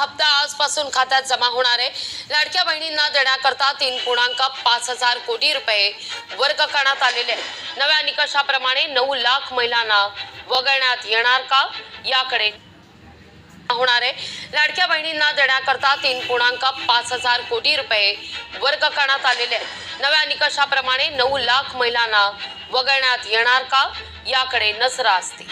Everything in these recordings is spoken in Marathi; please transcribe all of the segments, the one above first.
हप्ता आजपासून खात्यात जमा होणार आहे। लाडक्या बहिणींना देण्याकरता 3.5 कोटी रुपये वर्ग करण्यात आलेले आहेत। नव्या निकषाप्रमाणे 9 लाख महिलांना वगळण्यात येणार का, याकडे होणार आहे। लाडक्या बहिणींना देण्याकरता 3.5 कोटी रुपये वर्ग करण्यात आलेले आहेत। नव्या निकषाप्रमाणे 9 लाख महिलांना वगळण्यात येणार का, याकडे नजर असते।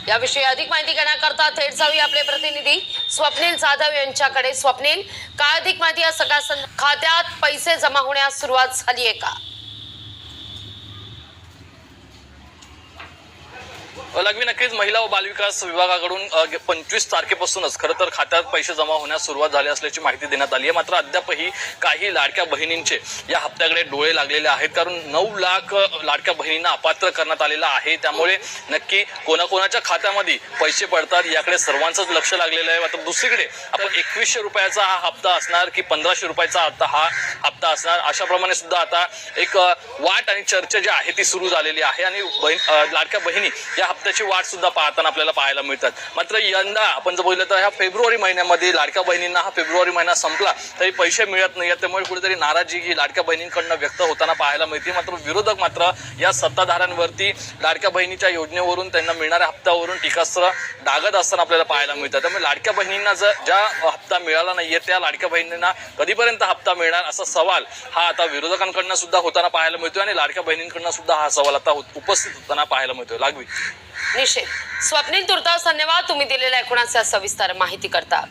याविषयी अधिक माहिती घेण्याकरता थेट जाऊया आपले प्रतिनिधी स्वप्नील जाधव यांच्याकडे। स्वप्नील, काय अधिक माहिती या सगळ्या खात्यात पैसे जमा होण्यास सुरुवात झाली आहे का? लघवी नक्कीच महिला व बालविकास विभागाकडून 25 तारखेपासूनच खरं तर खात्यात पैसे जमा होण्यास सुरुवात झाली असल्याची माहिती देण्यात आली आहे। मात्र अद्यापही काही लाडक्या बहिणींचे या हप्त्याकडे डोळे लागलेले आहेत, कारण 9 लाख लाडक्या बहिणींना अपात्र करण्यात आलेलं आहे। त्यामुळे नक्की कोणाकोणाच्या खात्यामध्ये पैसे पडतात याकडे सर्वांचंच लक्ष लागलेलं आहे। मात्र दुसरीकडे आपण 2100 रुपयाचा हा हप्ता असणार की 1500 रुपयाचा आता हा हप्ता असणार, अशाप्रमाणे सुद्धा आता एक वाट आणि चर्चा जी आहे ती सुरू झालेली आहे आणि लाडक्या बहिणी या हप्त्याची वाट सुद्धा पाहताना आपल्याला पाहायला मिळतात। मात्र यंदा आपण जर बघितलं तर ह्या फेब्रुवारी महिन्यामध्ये लाडक्या बहिणींना हा फेब्रुवारी महिना संपला तरी पैसे मिळत नाही, त्यामुळे कुठेतरी नाराजी ही लाडक्या बहिणींकडनं व्यक्त होताना पाहायला मिळते। मात्र विरोधक मात्र या सत्ताधाऱ्यांवरती लाडक्या बहिणीच्या योजनेवरून त्यांना मिळणाऱ्या हप्त्यावरून टीकास्त्र डागत असताना आपल्याला पाहायला मिळतात। त्यामुळे लाडक्या बहिणींना ज्या हप्ता मिळाला नाहीये त्या लाडक्या बहिणींना कधीपर्यंत हप्ता मिळणार असा सवाल हा आता विरोधकांकडनं सुद्धा होताना पाहायला मिळतोय आणि लाडक्या बहिणींकडनं सुद्धा हा सवाल आता उपस्थित होताना पाहायला मिळतोय। लागवी निश्चित स्वप्नील, तुर्तास धन्यवाद तुम्ही दिलेल्या एकूणच सविस्तर माहिती करता।